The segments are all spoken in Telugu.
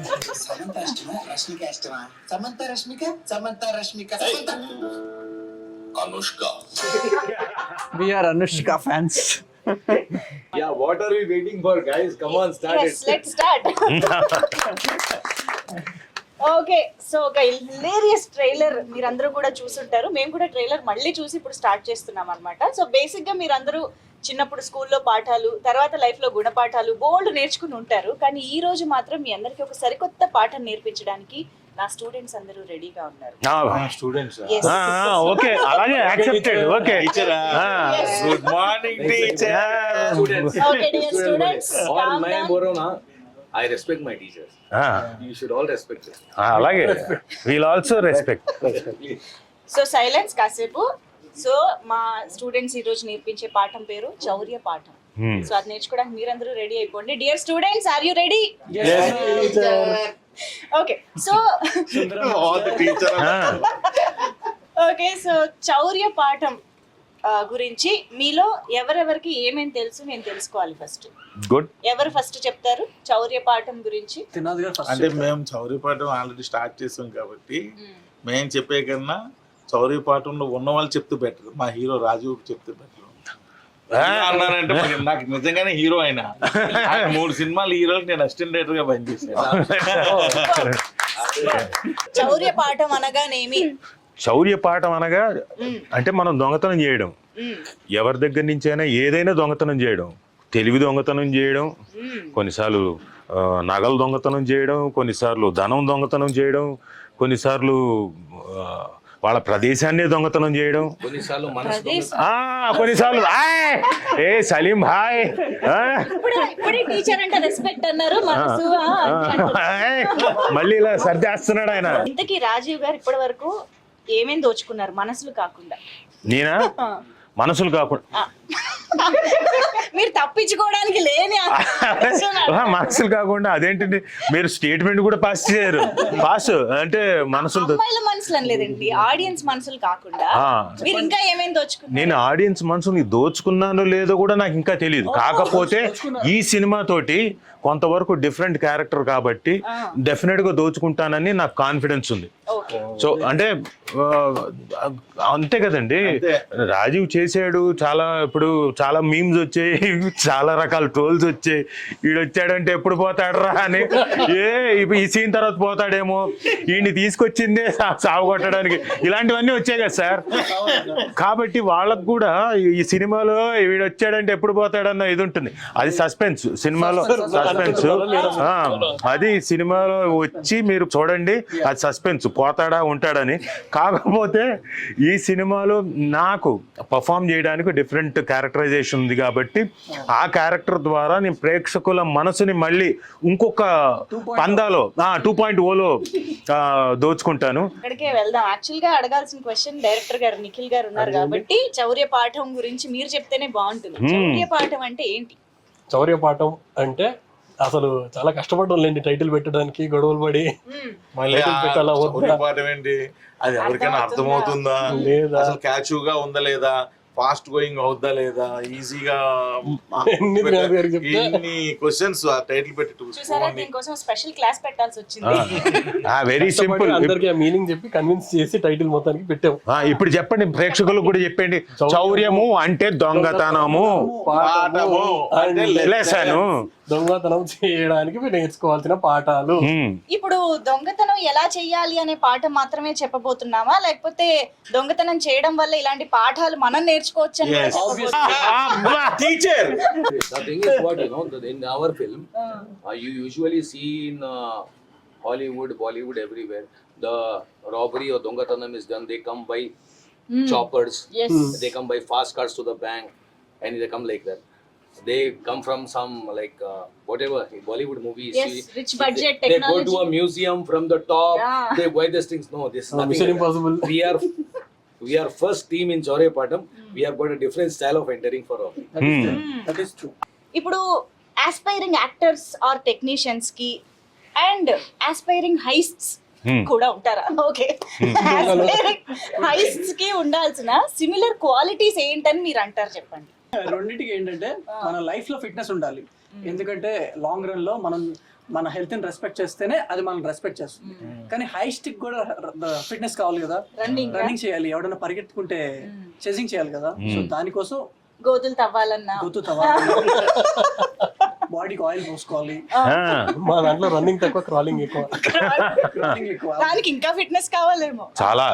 సమంత ఇష్టమా రష్మిక ఇష్టమా? Samantha Rashmika, Samantha Rashmika, Samantha Anushka. We are Anushka fans. Yeah, what are we waiting for, guys? Come on, start Yes, it. let's start. Okay, so ఒక హిలేరియస్ ట్రైలర్ మీరందరూ కూడా చూసుంటారు. మేము కూడా ట్రైలర్ మళ్ళీ చూసి ఇప్పుడు స్టార్ట్ చేస్తున్నాం అనమాట. సో బేసిక్ గా మీరందరూ చిన్నప్పుడు స్కూల్లో పాఠాలు, తర్వాత లైఫ్ లో గుణపాఠాలు బోల్డ్ నేర్చుకుని ఉంటారు. కానీ ఈ రోజు మాత్రం మీ అందరికి ఒక సరికొత్త పాఠం నేర్పించడానికి నా స్టూడెంట్స్ అందరూ రెడీగా ఉన్నారు. Students. Yes. ఓకే, అలాగే accepted. Okay, Yes. Good morning, teacher. Okay, dear students, All calm my down. Borona, I respect my teachers. You should all respect them. అలాగే we'll also respect. So silence కాసేపు. సో మా స్టూడెంట్స్ ఈ రోజు నేర్పించే పాఠం పేరు చౌర్య పాఠం. సో అది నేర్చుకోవడానికి మీరందరూ రెడీ అయిపోండి. Dear students, are you ready? Okay, so okay, so Chaurya Paatam గురించి మీలో ఎవరెవరికి ఏమేమి తెలుసు నేను తెలుసుకోవాలి. First good. ఎవరు ఫస్ట్ చెప్తారు చౌర్య పాఠం గురించి? అంటే మేము చౌర్యపాఠం ఆల్రెడీ స్టార్ట్ చేసాం కాబట్టి మేము చెప్పే కన్నా చౌర్యపాఠంలో ఉన్న వాళ్ళు చెప్తే బెటర్. మా హీరో రాజీవ్ చెప్తే బెటర్ అన్నానంటే నాకు నిజంగానే హీరో అయినా 3 సినిమాలు హీరోకి నేను అసిస్టెంట్ డైరెక్టర్ గా పనిచేశాను. చౌర్య పాఠం అనగానేమి? శౌర్య పాఠం అనగా అంటే మనం దొంగతనం చేయడం, ఎవరి దగ్గర నుంచి అయినా ఏదైనా దొంగతనం చేయడం, తెలివి దొంగతనం చేయడం, కొన్నిసార్లు నగలు దొంగతనం చేయడం, కొన్నిసార్లు ధనం దొంగతనం చేయడం, కొన్నిసార్లు వాళ్ళ ప్రదేశాన్ని దొంగతనం చేయడం, కొన్నిసార్లు ఏ సలీం భాయ్ టీచర్ అంటే రెస్పెక్ట్ అన్నారు, మనసు మళ్ళీ ఇలా సర్దేస్తున్నాడు ఆయన. ఇంతకీ రాజీవ్ గారు ఇప్పటి వరకు ఏమేమి దోచుకున్నారు మనసులు కాకుండా? నేనా? మనసులు కాకుండా మీరు తప్పించుకోవడానికి లేని మనసులు కాకుండా అదేంటండి, మీరు స్టేట్మెంట్ కూడా పాస్ చేయరు. పాస్ అంటే మనసులు మనసులు అనలేదండి, ఆడియన్స్ మనసులు కాకుండా మీరు ఇంకా ఏమేమి దోచుకున్నారు? నేను ఆడియన్స్ మనసుని దోచుకున్నానో లేదో కూడా నాకు ఇంకా తెలియదు. కాకపోతే ఈ సినిమా తోటి కొంతవరకు డిఫరెంట్ క్యారెక్టర్ కాబట్టి డెఫినెట్ గా దోచుకుంటానని నాకు కాన్ఫిడెన్స్ ఉంది. సో అంటే అంతే కదండి, రాజీవ్ చేసాడు చాలా. ఇప్పుడు చాలా మీమ్స్ వచ్చాయి, చాలా రకాల ట్రోల్స్ వచ్చాయి. వీడు వచ్చాడంటే ఎప్పుడు పోతాడరా అని, ఈ సీన్ తర్వాత పోతాడేమో, వీడిని తీసుకొచ్చిందే సాగు కొట్టడానికి, ఇలాంటివన్నీ వచ్చాయి కదా సార్. కాబట్టి వాళ్ళకు కూడా ఈ సినిమాలో వీడు వచ్చాడంటే ఎప్పుడు పోతాడన్న ఇది ఉంటుంది. అది సస్పెన్స్, సినిమాలో సస్పెన్స్. అది సినిమాలో వచ్చి మీరు చూడండి, అది సస్పెన్స్, పోతాడా ఉంటాడని. కాకపోతే ఈ సినిమాలో నాకు పర్ఫామ్ చేయడానికి డిఫరెంట్ క్యారెక్టరైజేషన్ ఉంది కాబట్టి ఆ క్యారెక్టర్ ద్వారా నేను ప్రేక్షకుల మనసుని మళ్ళీ ఇంకొక పందాలో 2.0లో దోచుకుంటాను. అక్కడికే వెళ్దాం. యాక్చువల్ గా అడగాల్సిన క్వశ్చన్ డైరెక్టర్ గారు నిఖిల్ గారు ఉన్నారు కాబట్టి చౌర్య పాఠం గురించి మీరు చెప్తేనే బాగుంటుంది. చౌర్య పాఠం అంటే ఏంటి? చౌర్య పాఠం అంటే అసలు చాలా కష్టపడ్డం లేండి టైటిల్ పెట్టడానికి, గొడవలు పడి పాఠం ఏంటి, అది ఎవరికైనా అర్థమవుతుందా, అసలు క్యాచ్గా ఉందా లేదా, ఫాస్ట్ గోయింగ్ అవుద్దా లేదా, ఈజీగా ఇన్ని క్వశ్చన్స్ టైటిల్ పెట్టి చూసారా, దీనికోసం స్పెషల్ క్లాస్ పెట్టాల్సి వచ్చింది. Very simple. అందరికి ఆ మీనింగ్ చెప్పి కన్విన్స్ చేసి టైటిల్ మొత్తానికి పెట్టాము. ఇప్పుడు చెప్పండి, ప్రేక్షకులకు కూడా చెప్పండి. చౌర్యము అంటే దొంగతనము, పాఠము అంటే లెసను, దొంగతనం చేయడానికి మీరు నేర్చుకోవాల్సిన పాఠాలు. ఇప్పుడు దొంగతనం ఎలా చెయ్యాలి అనే పాఠం మాత్రమే చెప్పబోతున్నామా, లేకపోతే దొంగతనం చేయడం వల్ల ఇలాంటి పాఠాలు మనం నేర్చుకోవచ్చు? Teacher. The thing is what, in our film, you usually see in Hollywood, Bollywood, everywhere, the robbery or dongatanam is done. They come by choppers. Yes. They come by fast cars to the bank, and they come like that. They come from some like whatever Bollywood movies. Yes, rich budget they technology. go to a museum from the top. Yeah. They buy these things. No, this is nothing. Mission like Impossible. We are first team in Chaurya Patam. We have got a different style of entering for all. That is true. ఇప్పుడు ఆస్పైరింగ్ యాక్టర్స్ ఆర్ టెక్నీషియన్స్ కి అండ్ ఆస్పైరింగ్ హైస్ట్స్ కూడా ఉంటారా? ఓకే, ఆస్పైరింగ్ హైస్ట్స్ కి ఉండాల్సిన సిమిలర్ క్వాలిటీస్ ఏంటని మీరు అంటారు, చెప్పండి. రెండింటికి ఏంటంటే మన లైఫ్ లో ఫిట్నెస్ ఉండాలి. ఎందుకంటే లాంగ్ రన్ లో మనం మన హెల్త్ ని రెస్పెక్ట్ చేస్తేనే అది మనం రెస్పెక్ట్ చేస్తుంది. కానీ హై స్టిక్ కూడా ఫిట్నెస్ కావాలి కదా, రన్నింగ్ చేయాలి, ఎవడన్నా పరిగెత్తుకుంటే చేసింగ్ చేయాలి కదా. సో దానికోసం గోతులు తవ్వాలన్నా గుర్తు తవ్వాలి, బాడీకి ఆయిల్ పోసుకోవాలి, మా దాంట్లో రన్నింగ్ తక్కువ క్రాలింగ్ ఎక్కువ. రన్నింగ్ ఎక్కువ, దానికి ఇంకా ఫిట్నెస్ కావాలేమో. చాలా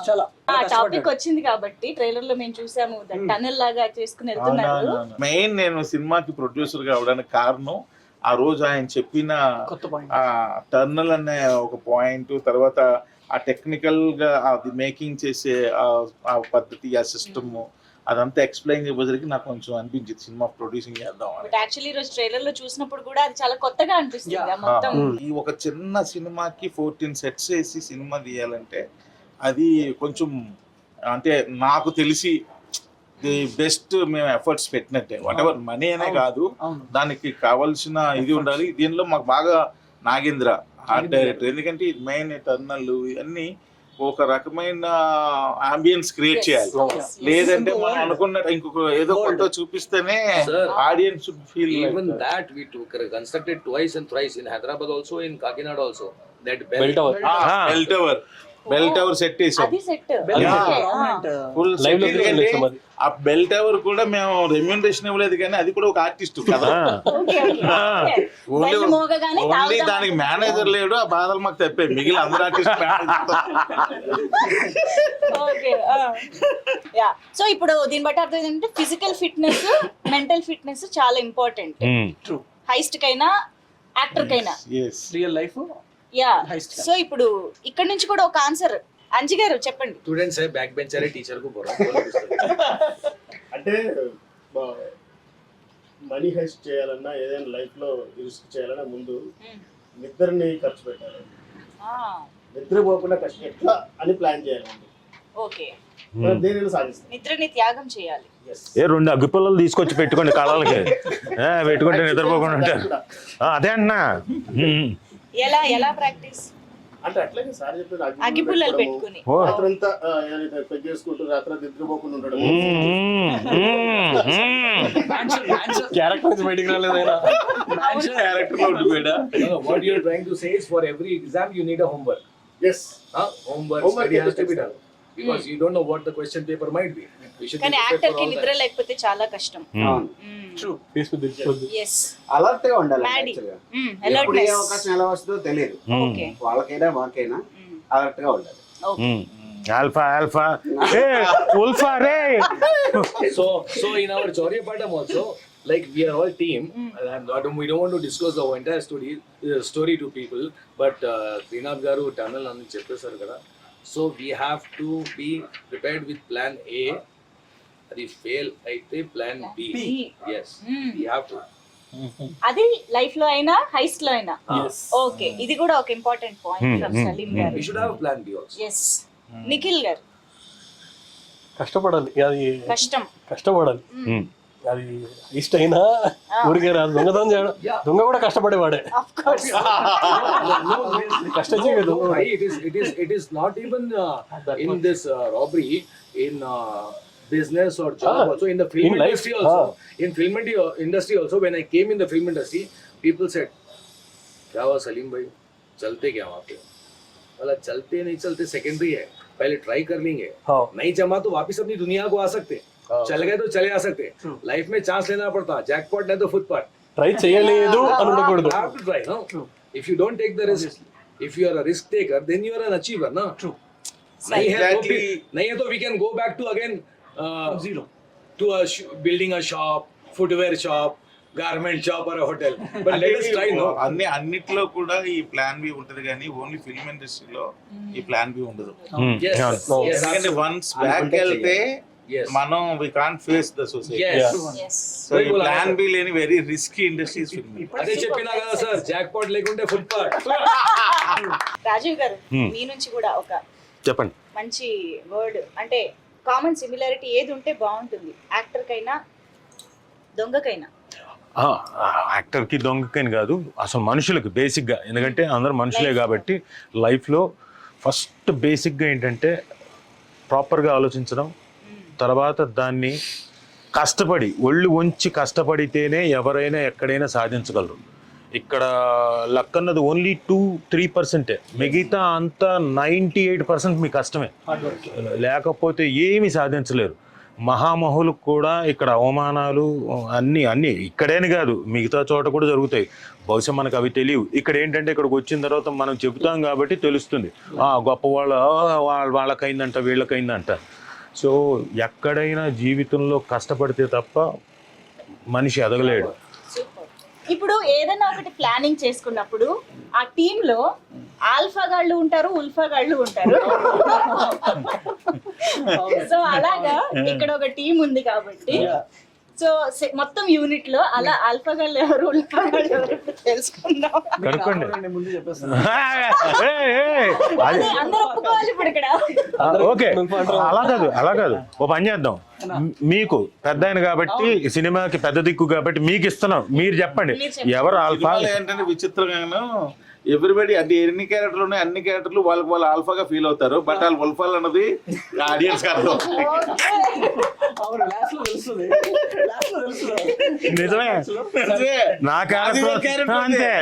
చాలా ఆ టాపిక్ వచ్చింది కాబట్టి ట్రైలర్ లో మేము చూసాము టనల్ లాగా చేసుకుని వెళ్తున్నారు. మెయిన్ నేను సినిమాకి ప్రొడ్యూసర్ గా అవడానికి కారణం ఆ రోజు ఆయన చెప్పిన కొత్త పాయింట్. ఆ టర్నల్ అనే ఒక పాయింట్, తర్వాత ఆ టెక్నికల్ గా అది మేకింగ్ చేసే ఆ పద్ధతి, ఆ సిస్టమ్, అదంతా ఎక్స్ప్లెయిన్ చేయబోసరికి నాకు కొంచెం అనిపించింది సినిమా ప్రొడ్యూసింగ్ చేద్దాం అని. బట్ యాక్చువల్లీ ఈ రోజు ట్రైలర్ లో చూసినప్పుడు కూడా అది చాలా కొత్తగా అనిపిస్తుంది ఆ మొత్తం. ఈ ఒక చిన్న సినిమాకి 14 సెట్స్ వేసి సినిమా తీయాలంటే అది కొంచెం, అంటే నాకు తెలిసి ది బెస్ట్ మేము ఎఫర్ట్స్ పెట్టినట్టే. వాట్ ఎవర్ మనీ అనే కాదు, దానికి కావాల్సిన ఇది ఉండాలి. దీనిలో మాకు బాగా నాగేంద్ర ఆర్ట్ డైరెక్టర్, ఎందుకంటే మెయిన్ టర్నల్ ఇవన్నీ ఒక రకమైన అంబియన్స్ క్రియేట్ చేయాలి. లేదంటే మనం అనుకున్నట్టు ఇంకొక ఏదో కొత్త చూపిస్తేనే audience feel. Even that we took constructed twice and thrice in Hyderabad also, in Kakinada also. That Bell tower. Bell tower set వేసాం, అది సెట్ ఫుల్ లైవ్ లో చూసాం అది. ఆ బెల్ టవర్ కూడా మేము రెమ్యూనరేషన్ ఇవ్వలేదు, కానీ అది కూడా ఒక ఆర్టిస్ట్ కదా. ఓన్లీ దానికి మేనేజర్ లేడు, ఆ బాధలు మాకు తప్పాయి. మిగిలిన అందరు ఆర్టిస్ట్ సో ఇప్పుడు దీన్ని బట్టి అర్థం ఏంటంటే ఫిజికల్ ఫిట్నెస్, మెంటల్ ఫిట్నెస్ చాలా ఇంపార్టెంట్. ట్రూ. హైస్ట్ కైనా యాక్టర్ కైనా రియల్ లైఫ్. యా. సో ఇప్పుడు ఇక్కడ నుంచి కూడా ఒక ఆన్సర్ అంజి గారు చెప్పండి. students है back bencher है teacher को बोल అంటే మనీ హైస్ట్ చేయాలన్నా ఏదైనా లైఫ్ లో రిస్క్ చేయాలన్నా ముందు నిద్రని ఖర్చు పెట్టాలి. నిద్రపోకుండా కష్టం ఎట్లా అని ప్లాన్ చేయాలండి. ఓకే, మనం దేనిని సాధిస్తాం. నిద్రని త్యాగం చేయాలి. ఏ 2 అగ్గిపుల్లలు తీసుకొచ్చి పెట్టుకోండి కళలకి, పెట్టుకుంటే నిద్రపోకుండా ఉంటారు. అదే అన్నా. ఎలా ఎలా ప్రాక్టీస్ అంటే అట్లాగే సార్ చెప్పిన అగ్గిపుల్లలు పెట్టుకుని రాత్రంతా పెగ్ చేసుకుంటూ రాత్రి నిద్రపోకుండా ఉండడం. క్యారెక్టర్ నుంచి బయటికి రాలేదైనా. క్యారెక్టర్ లో ఉండిపోయాడా. what you are trying to say is for every exam you need a homework. Yes. Homework study has to be done because you don't know what the question paper might be. You should కానీ be prepared యాక్టర్ for కి all నిద్ర that. లేకపోతే చాలా కష్టం. ట్రూ. ఎస్, అలర్ట్ గా ఉండాలి. మ్యాడీ యాక్చువల్గా ఎప్పుడు ఏ అవకాశం ఎలా వస్తుందో తెలియదు. ఓకే వాళ్ళకైనా మాకైనా అలర్ట్ గా ఉండాలి. Okay. Alpha alpha ULFA ray. So in our Chauryapatam also, like we are all team, and we don't want to disclose the entire story to people, but Srinath garu tunnel అని చెప్పేశారు కదా. So we have to be prepared with plan A. అది ఫెయిల్ అయితే plan B. Yes, we have to. అది లైఫ్ లో అయినా హైస్ట్ లో అయినా. ఓకే, ఇది కూడా ఒక ఇంపార్టెంట్ పాయింట్ ఫ్రమ్ సలీం గారు. We should have a plan B also. Yes. Nikhil గారు కష్టపడాలి, అది కష్టపడాలి. అది ఇష్ట అయినా ఊరికే రాదు. దొంగతనం చేయడం, దొంగ కూడా కష్టపడేవాడే. Of course. కష్టం చేయదు. It is not even in this robbery, in business or job also, in the film in industry life, also. In film industry also, when I came in the film industry, people said, क्या हुआ सलीम भाई, चलते क्या वहाँ पे? वाला चलते नहीं चलते सेकेंडरी है, पहले ट्राई कर लेंगे, नहीं जमा तो वापस अपनी दुनिया को आ सकते, चल गए तो चले आ सकते. लाइफ में चांस लेना पड़ता, जैकपॉट नहीं तो फुटपाथ. ట్రై చేయలేదు అని ఉండకూడదు. You have to try, no? If you don't take the risk, if you are a risk taker, then you are an achiever, no? True. नहीं है तो Exactly. नहीं है तो we can go back to again Zero. to building a shop, footwear shop, garment shop or a hotel. But let us try, no? అన్నిట్లో కూడా ఈ ప్లాన్ బి ఉంటది, కానీ ఓన్లీ ఫిల్మ్ ఇండస్ట్రీలో ఈ ప్లాన్ బి ఉండదు. Yes. Yes. ఎందుకంటే వన్స్ బ్యాక్ వెళ్తే Yes. మనం we can't face the society. Yes. Yes. So ఈ ప్లాన్ బి లేని వెరీ రిస్కీ ఇండస్ట్రీస్ ఫిల్మ్. అదే చెప్పినా కదా సార్, జాక్పాట్ లేకుంటే ఫుట్పాత్. రాజీవ్ గారు మీ నుంచి కూడా ఒక చెప్పండి. మంచి వర్డ్, అంటే కామన్ సిమిలారిటీ ఏది ఉంటే బాగుంటుంది యాక్టర్ కైనా దొంగకైనా? యాక్టర్కి దొంగకని కాదు, అసలు మనుషులకి బేసిక్గా, ఎందుకంటే అందరూ మనుషులే కాబట్టి లైఫ్లో ఫస్ట్ బేసిక్గా ఏంటంటే ప్రాపర్గా ఆలోచించడం, తర్వాత దాన్ని కష్టపడి ఒళ్ళు వంచి కష్టపడితేనే ఎవరైనా ఎక్కడైనా సాధించగలరు. ఇక్కడ లక్ అన్నది ఓన్లీ 2-3%. మిగతా అంతా 98% మీ కష్టమే. లేకపోతే ఏమీ సాధించలేరు. మహామహులకు కూడా ఇక్కడ అవమానాలు అన్నీ ఇక్కడేని కాదు, మిగతా చోట కూడా జరుగుతాయి. బహుశా మనకు అవి తెలియవు. ఇక్కడ ఏంటంటే ఇక్కడికి వచ్చిన తర్వాత మనం చెబుతాం కాబట్టి తెలుస్తుంది. గొప్ప వాళ్ళకైందంట, వీళ్ళకైందంట. సో ఎక్కడైనా జీవితంలో కష్టపడితే తప్ప మనిషి ఎదగలేడు. ఇప్పుడు ఏదైనా ఒకటి ప్లానింగ్ చేసుకున్నప్పుడు ఆ టీమ్ లో ఆల్ఫా గాళ్ళు ఉంటారు, ఉల్ఫా గాళ్ళు ఉంటారు. సో అలాగా ఇక్కడ ఒక టీం ఉంది కాబట్టి సో మొత్తం యూనిట్ లో అలా ఆల్ఫా గాళ్ళు ఎవరు, ఉల్ఫా గాళ్ళు ఎవరు తెలుసుకుందాం. కనుక్కోండి. ముందు చెప్పేస్తాను. అదే అందరూ ఒప్పుకోవాలి ఇప్పుడు ఇక్కడ. ఓకే, అలా కాదు ఓ పని చేద్దాం. మీకు పెద్ద ఆయన కాబట్టి, సినిమాకి పెద్ద దిక్కు కాబట్టి మీకు ఇస్తున్నాం. మీరు చెప్పండి ఎవరు ఆల్ఫా. ఏంటంటే విచిత్రంగాను ఎవ్రీబడి అంటే ఎన్ని క్యారెక్టర్లు ఉన్నాయి, అన్ని క్యారెక్టర్లు వాళ్ళు ఆల్ఫాగా ఫీల్ అవుతారు. బట్ వాళ్ళు ఉల్ఫాల్ అన్నది ఆడియన్స్ అర్థం. నిజమే, నా క్యారెక్టర్ అంతే.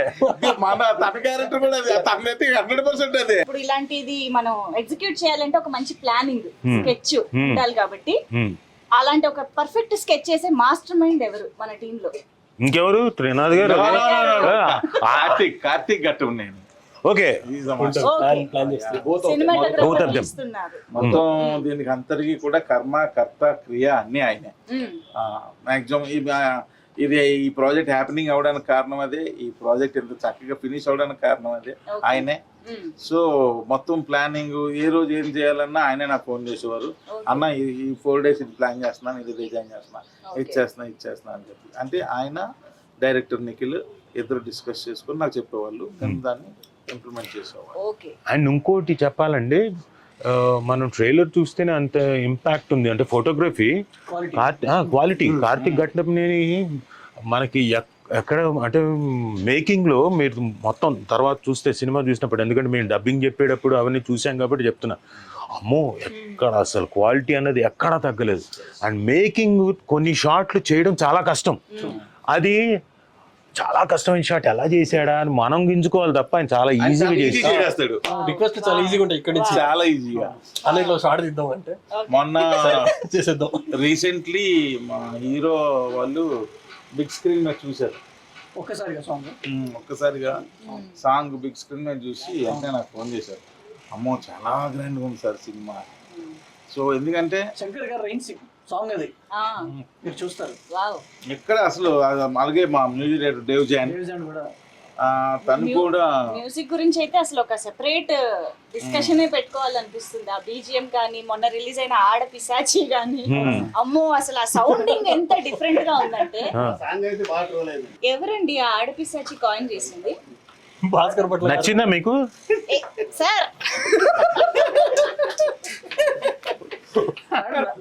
మన తన క్యారెక్టర్ కూడా అది, తనైతే 100% అదే. ఇప్పుడు ఇలాంటిది మనం ఎగ్జిక్యూట్ చేయాలంటే ఒక మంచి ప్లానింగ్ స్కెచ్ ఉండాలి కాబట్టి అలాంటి ఒక పర్ఫెక్ట్ స్కెచ్ చేసే మాస్టర్ మైండ్ ఎవరు మన టీమ్ లో? ఇంకెవరు? త్రినాథ్ గారు. కార్తీక్ గట్టు నేను. ఓకే, మొత్తం దీనికి అంతరికి కూడా కర్మ, కర్త, క్రియ అన్ని ఆయనే. మాక్సిమం ఇది ఈ ప్రాజెక్ట్ హ్యాపెనింగ్ అవడానికి కారణం అదే, ఈ ప్రాజెక్ట్ ఎంత చక్కగా ఫినిష్ అవడానికి కారణం అదే ఆయనే. సో మొత్తం ప్లానింగ్ ఏ రోజు ఏం చేయాలన్నా ఆయనే నాకు ఫోన్ చేసేవారు. అన్న ఈ 4 days ఇది ప్లాన్ చేస్తున్నాను, ఇది డిజైన్ చేస్తున్నా, ఇచ్చేస్తున్నా అని చెప్పి. అంటే ఆయన డైరెక్టర్ నిఖిల్ ఇద్దరు డిస్కస్ చేసుకుని నాకు చెప్పేవాళ్ళు, కానీ దాన్ని ఇంప్లిమెంట్ చేసేవాళ్ళు. అండ్ ఇంకోటి చెప్పాలండి, మనం ట్రైలర్ చూస్తేనే అంత ఇంపాక్ట్ ఉంది. అంటే ఫోటోగ్రఫీ క్వాలిటీ. కార్తీక్ ఘట్నప్నేని మనకి ఎక్కడ అంటే మేకింగ్లో మీరు మొత్తం తర్వాత చూస్తే, సినిమా చూసినప్పుడు, ఎందుకంటే మేము డబ్బింగ్ చెప్పేటప్పుడు అవన్నీ చూసాం కాబట్టి చెప్తున్నా, అమ్మో ఎక్కడ అసలు క్వాలిటీ అన్నది ఎక్కడా తగ్గలేదు. అండ్ మేకింగ్ కొన్ని షాట్లు చేయడం చాలా కష్టం. అది చాలా కష్టమైన షాట్ ఎలా చేశాడా అని మనం గింజుకోవాలి తప్ప ఆయన చాలా ఈజీగా చేస్తాడు. రిక్వెస్ట్ చాలా ఈజీగా ఉంటాయి ఇక్కడ నుంచి, చాలా ఈజీగా. అలాగే షార్ట్ తీద్దాం అంటే మొన్న చేసేద్దాం. రీసెంట్లీ మా హీరో వాళ్ళు బిగ్ స్క్రీన్ మీద చూశారు. ఒక్కసారిగా సాంగ్ బిగ్ స్క్రీన్ మీద చూసి అంటే నాకు ఫోన్ చేశారు, అమ్మో చాలా గ్రాండ్గా ఉంది సార్ సినిమా. సో ఎందుకంటే శంకర్ గారు రైన్ సాంగ్ అది మీరు చూస్తారు. ఎక్కడ అసలు అలాగే మా మ్యూజిక్ డైరెక్టర్ దేవ్ జైన్ కూడా తను కూడా మ్యూజిక్ గురించి అయితే అసలు ఒక సెపరేట్ డిస్కషన్ పెట్టుకోవాలనిపిస్తుంది. ఆ బీజిఎం కానీ, మొన్న రిలీజ్ అయిన ఆడ పిశాచి కానీ, అమ్మో అసలు ఆ సౌండింగ్ ఎంత డిఫరెంట్ గా ఉందంటే. ఎవరండి ఆ ఆడ పిశాచి కాయిన్ చేసింది? భాస్కర్ పట్ల నచ్చిందా మీకు సార్?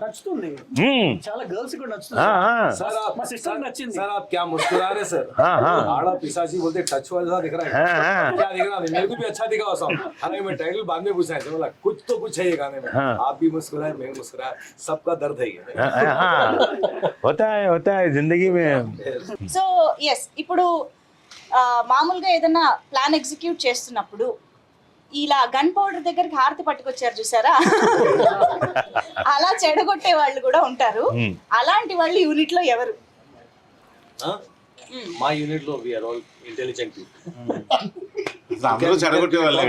నచ్చుతుంది, చాలా గర్ల్స్ కూడా నచ్చుతుంది. మా సిస్టర్ నచ్చింది. सर आप क्या मुस्कुरा रहे सर? आड़ा पिशाची बोलते टच वाला दिख रहा है, क्या दिख रहा है? मेरे को भी अच्छा दिखा वो सॉन्ग। हालांकि मैं टाइटल बाद में पूछा है, बोला कुछ तो कुछ है ये गाने में। आप भी मुस्कुराए, मैं मुस्कुराया, सबका दर्द है ये। होता है जिंदगी में. సో ఎస్, ఇప్పుడు మామూలుగా ఏదైనా ప్లాన్ ఎగ్జిక్యూట్ చేస్తున్నప్పుడు ఇలా గన్ పౌడర్ దగ్గరికి హారతి పట్టుకొచ్చారు చూసారా, అలా చెడగొట్టే వాళ్ళు కూడా ఉంటారు. అలాంటి వాళ్ళు యూనిట్ లో ఎవరు? మా యూనిట్ లో we are all intelligent people. అందరూ చెడగొట్టే వాళ్ళే.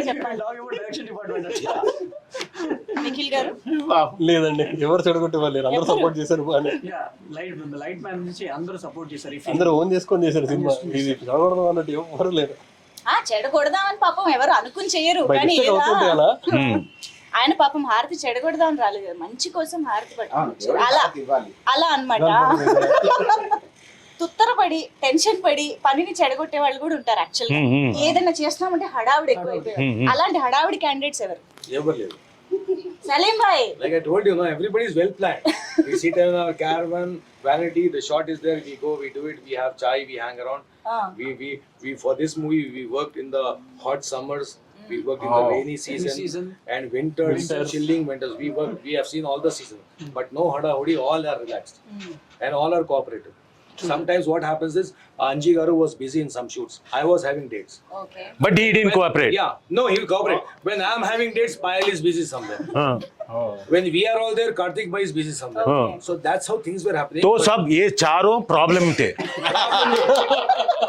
చెప్పండి నిఖిల్ గారు. లేదండి, ఎవరు చెడగొట్టే వాళ్ళు అందరూ సపోర్ట్ చేశారు. లైట్ మ్యాన్ నుంచి అందరూ సపోర్ట్ చేశారు. అందరూ ఓన్ చేసుకొని చేశారు సినిమా. ఇది చెడగొడదాం అన్నట్టు ఎవరు లేరు. చెడగొడదామని పాపం ఎవరు అనుకుని చెయ్యరు, కానీ ఆయన పాపం హారతి చెడగొడదామని రాలేదు, మంచి కోసం హారతి పట్టుకొచ్చారు. అలా అన్నమాట. తుత్తరపడి టెన్షన్ పడి పనిని చెడగొట్టే వాళ్ళు కూడా ఉంటారు. యాక్చువల్ ఏదైనా చేస్తున్నామంటే హడావిడి ఎక్కువైపోయారు. అలాంటి హడావిడి క్యాండిడేట్స్ ఎవరు? ఎవరు లేరు. సలీం భాయ్, like I told you, no, everybody is well planned. We sit in our caravan, vanity, the shot is there, we go, we do it, we have chai, we hang around. We for this movie we worked in the hot summers. We worked in the rainy season, and winters, chilling winters. We have seen all the seasons, but no hada hodi. All are relaxed, and all are cooperative. Sometimes what happens is Anji Garu was busy in some shoots. I was having dates. Okay But he didn't cooperate. Yeah, no, he will cooperate. When I am having dates, Payal is busy somewhere. When we are all there, Karthik Bhai is busy somewhere. So that's how things were happening. तो सब ये चारों प्रॉब्लम थे.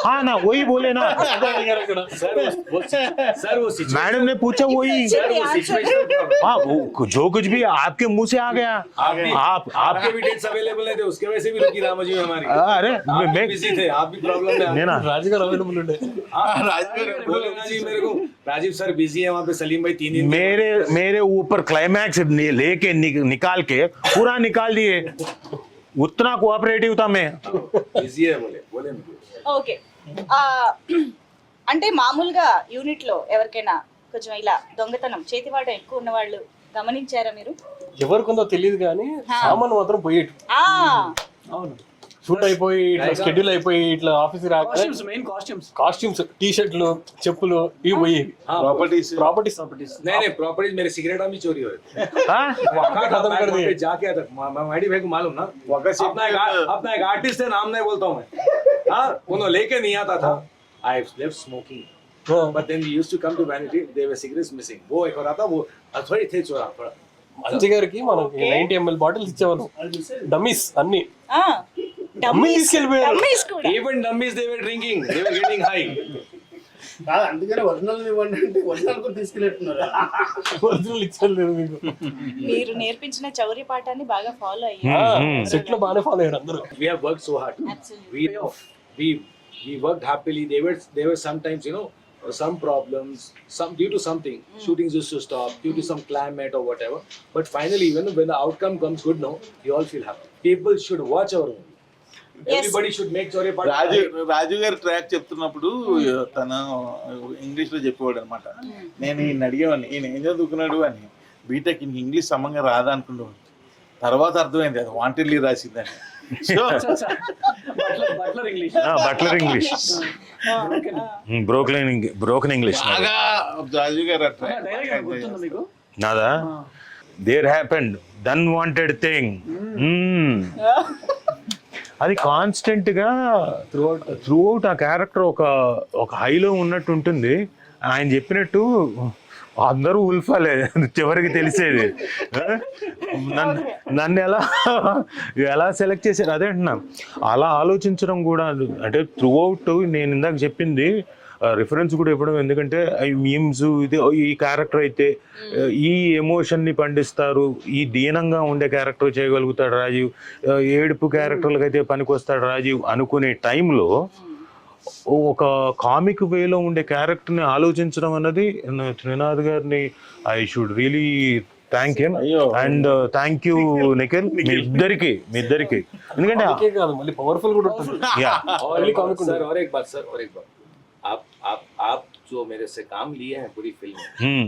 हाँ ना वही बोले ना. Sir, वो situation. मैडम ने पूछा वही. Sir, वो situational problem. हाँ वो जो कुछ भी आपके मुंह से आ गया. आप आपके भी डेट्स अवेलेबल नहीं थे, उसके वजह से भी रुकी रामाजी में हमारी. अरे आप मैं बिजी थे, आप भी प्रॉब्लम में. नहीं ना. రాజుగారు అవైలబుల్ ఉండే बोले ना जी मेरे को, राजीव सर बिजी है वहाँ पे, सलीम भाई 3 दिन. मेरे ऊपर क्लाइमैक्स लेके निकाल के पूरा निकाल दिए. उतना कोऑपरेटिव था मैं. बिजी है बोले मुझे. ఓకే అంటే మామూలుగా యూనిట్ లో ఎవరికైనా కొంచెం ఇలా దొంగతనం చేతివాటం ఎక్కువ ఉన్న వాళ్ళు గమనించారా మీరు? ఎవరికొందో తెలియదు కానీ సామాన్ మాత్రం పోయేటు ఆ అవును. షూట్ అయిపోయి ఇట్లా షెడ్యూల్ అయిపోయి ఇట్లా ఆఫీస్ రాక costumes, main costumes. Costumes, T షర్ట్లు, చెప్పులు ఇవి పోయేవి. हाँ ప్రాపర్టీస్ ప్రాపర్టీస్ नहीं प्रॉपर्टीज मेरे सिगरेट में चोरी हो रही. हाँ? खत्म कर दिए. जाके आता मैडी भाई को मालूम ना, अपना एक आर्टिस्ट है, नाम नहीं बोलता हूँ मैं. हाँ उन्होंने लेके नहीं आता था. I left smoking, but then we used to come to Vanity. There were cigarettes missing. वो एक और आता वो थोड़ी थे चोरा थोड़ा. మంచి గారికి మనకి 90 ml బాటిల్స్ ఇచ్చేవాళ్ళం, డమ్మీస్ అన్ని. ఆ డమ్మీ తీసుకెళ్ళిపోయారు. డమ్మీస్ కూడా. Even dummies they were drinking. They were getting high. కాదు అందుకనే ఒరిజినల్ ఇవ్వండి అంటే ఒరిజినల్ కూడా తీసుకెళ్ళిట్టున్నారు. ఒరిజినల్ ఇచ్చేయలేదు మీకు. మీరు నేర్పించిన చౌర్య పాఠాన్ని బాగా ఫాలో అయ్యారు. సెట్ లో బాగానే ఫాలో అయ్యారు అందరూ. We have worked so hard. Absolutely. We worked happily. There were sometimes some problems, some due to something. Shootings used to stop due to some climate or whatever. But finally, when the outcome comes good, no, we all feel happy. People should watch our movie. Everybody should make Chaurya Part. రాజు గారు ట్రాక్ చెప్తున్నప్పుడు తను ఇంగ్లీష్ లో చెప్పేవాడు అనమాట. నేను ఈయన అడిగేవాడిని ఈయన ఏం చదువుకున్నాడు అని. బీటెక్ ఈయన ఇంగ్లీష్ సమంగా రాదా అనుకునేవాడు. తర్వాత అర్థమైంది అది వాంటెడ్లీ రాసిందని. Butler English. Butler English, broken English. బాగా రాజు గారు డైరెక్ట్ గుర్తుందా మీకు? నాదా there happened than wanted thing. అది కాన్స్టెంట్ గా త్రూ అవుట్ ఆ క్యారెక్టర్ ఒక హైలో ఉన్నట్టు ఉంటుంది. ఆయన చెప్పినట్టు అందరూ ఉల్ఫాలే చివరికి తెలిసేది. నన్ను ఎలా సెలెక్ట్ చేశారు అదే అంటున్నా. అలా ఆలోచించడం కూడా అంటే త్రూ అవుట్ నేను ఇందాక చెప్పింది రిఫరెన్స్ కూడా ఇవ్వడం. ఎందుకంటే మీమ్స్ ఇది ఈ క్యారెక్టర్ అయితే ఈ ఎమోషన్ని పండిస్తారు, ఈ దీనంగా ఉండే క్యారెక్టర్ చేయగలుగుతాడు రాజీవ్, ఏడుపు క్యారెక్టర్లకు అయితే పనికొస్తాడు రాజీవ్ అనుకునే టైంలో ఒక కామిక్ వేలో ఉండే క్యారెక్టర్ని ఆలోచించడం అన్నది త్రినాథ్ గారిని I should really thank him and thank you Nikhil. మీ ఇద్దరికి ఎందుకంటే మళ్ళీ పవర్ఫుల్ కూడా ఉంటుంది. सर और एक बात आप जो मेरे से काम लिए हैं पूरी फिल्म में,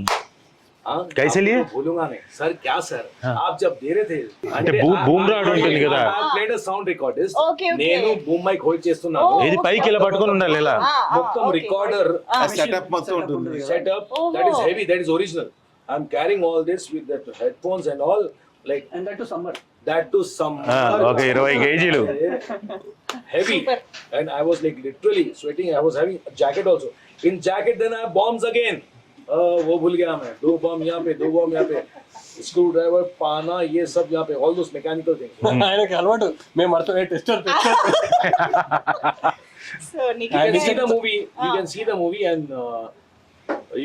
कैसे लिए? भूलूंगा नहीं सर. क्या सर आप जब दे रहे थे అంటే బూమ్రాడ్ ఉంటుంది కదా, played sound recorders. Okay, okay. నేను బూమ్ మైక్ హోల్డ్ చేస్తున్నాను. ఇది పైకి ఇలా పట్టుకొని ఉండాలి ఇలా. మొత్తం రికార్డర్ సెటప్ మొత్తం ఉంటుంది. setup that is heavy, that is original. I'm carrying all this with that headphones and all, like And that to summer. that to some ఒక 20 kgs. heavy. And I was like literally sweating. I was having a jacket also. In jacket then I have bombs again. वो भूल गया मैं. 2 बम यहाँ पे, 2 बम यहाँ पे, स्क्रू ड्राइवर पाना, ये सब यहाँ पे, all those mechanical things. ఆయనకి అలవాటు. మేము అర్థం tester so You can see the movie. You can see the movie and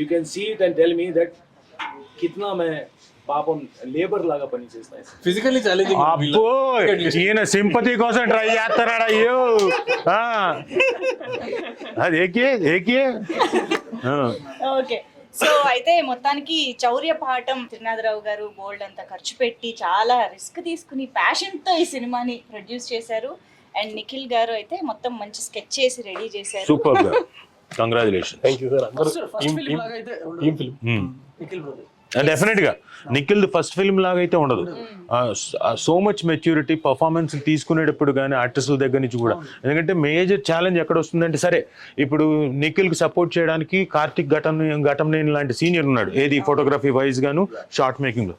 you can see it and tell me that कितना मैं పాపం లేబర్ లాగా పని చేస్తాను. Physically challenging. అబ్బో ఈయన సింపతి కోసం ట్రై చేస్తున్నాడు. అయ్యో అది ఏకే. ఓకే సో అయితే మొత్తానికి చౌర్య పాఠం త్రినాథరావు గారు బోల్డ్ అంతా ఖర్చు పెట్టి చాలా రిస్క్ తీసుకుని ప్యాషన్ తో ఈ సినిమాని ప్రొడ్యూస్ చేశారు. అండ్ నిఖిల్ గారు అయితే మొత్తం మంచి స్కెచ్ చేసి రెడీ చేశారు. సూపర్ గా కంగ్రాచులేషన్. Thank you sir. అందరూ ఫస్ట్ ఫిల్మ్ లాగా అయితే team film. Nikhil brother definite గా నిఖిల్ ఫస్ట్ ఫిల్మ్ లాగా అయితే ఉండదు. సో మచ్ మెచ్యూరిటీ పర్ఫార్మెన్స్ తీసుకునేటప్పుడు కానీ ఆర్టిస్టుల దగ్గర నుంచి కూడా. ఎందుకంటే మేజర్ ఛాలెంజ్ ఎక్కడ వస్తుందంటే, సరే ఇప్పుడు నిఖిల్ కి సపోర్ట్ చేయడానికి కార్తిక్ ఘటంనేని లాంటి సీనియర్ ఉన్నాడు, ఏది ఫోటోగ్రఫీ వైజ్ గాను షార్ట్ మేకింగ్ లో.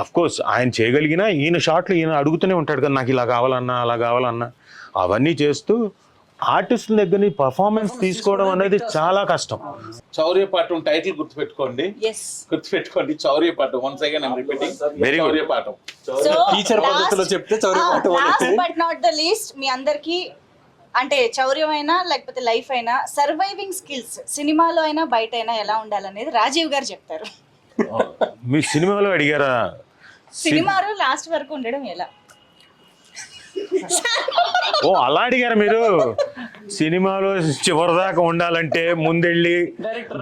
అఫ్ కోర్స్ ఆయన చేయగలిగినా ఈయన షార్ట్లు ఈయన అడుగుతూనే ఉంటాడు కదా, నాకు ఇలా కావాలన్నా అలా కావాలన్నా. అవన్నీ చేస్తూ ఆర్టిస్టుల దగ్గర నుంచి పర్ఫార్మెన్స్ తీసుకోవడం అనేది చాలా కష్టం. చౌర్యపాఠం టైటిల్ గుర్తుపెట్టుకోండి, ఎస్ గుర్తుపెట్టుకోండి. Chauryapaatam once again I'm repeating, Very good. Chauryapaatam. So teacher పద్ధతిలో చెప్తే చౌర్యపాఠం లాస్ట్ అనేది. బట్ నాట్ ద లీస్ట్, మీ అందరికి అంటే చౌర్యం అయినా లేకపోతే లైఫ్ అయినా సర్వైవింగ్ స్కిల్స్ సినిమాలో అయినా బయట అయినా ఎలా ఉండాలనేది రాజీవ్ గారు చెప్తారు. మీ సినిమాలో అడిగారా? సినిమాలో లాస్ట్ వరకు ఉండడం ఎలా? ఓ అలా అడిగారా మీరు? సినిమాలో చివరిదాకా ఉండాలంటే ముందెళ్ళి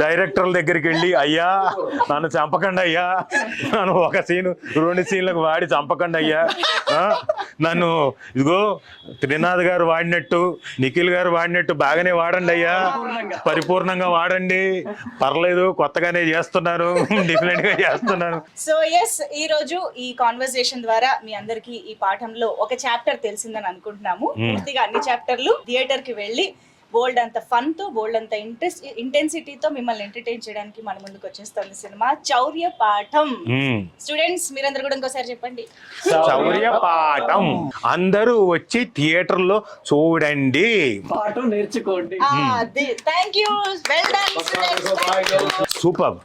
డైరెక్టర్ల దగ్గరికి వెళ్ళి, అయ్యా నన్ను చంపకండి అయ్యా, నన్ను ఒక సీను 2 సీన్లకు వాడి చంపకండి అయ్యా, నన్ను ఇదిగో త్రినాథ్ గారు వాడినట్టు నిఖిల్ గారు వాడినట్టు బాగానే వాడండి అయ్యా, పరిపూర్ణంగా వాడండి, పర్లేదు కొత్తగానే చేస్తున్నాను, డిఫరెంట్ గా చేస్తున్నాను. సో ఎస్, ఈ రోజు ఈ కాన్వర్సేషన్ ద్వారా మీ అందరికి ఈ పాఠంలో ఒక చాప్టర్ తెలిసిందని అనుకుంటున్నాము. పూర్తిగా అన్ని చాప్టర్లు థియేటర్ కి వెళ్ళి బోల్డ్ అంత ఫన్ తో, బోల్డ్ అంత ఇంటెన్సిటీతో మిమ్మల్ని ఎంటర్టైన్ చేయడానికి మన ముందుకు వచ్చేస్తుంది సినిమా చౌర్య పాఠం. స్టూడెంట్స్ మీరందరూ కూడా ఇంకోసారి చెప్పండి, చౌర్య పాఠం. అందరూ వచ్చి థియేటర్ లో చూడండి, పాఠం నేర్చుకోండి. Thank you, well done. Super.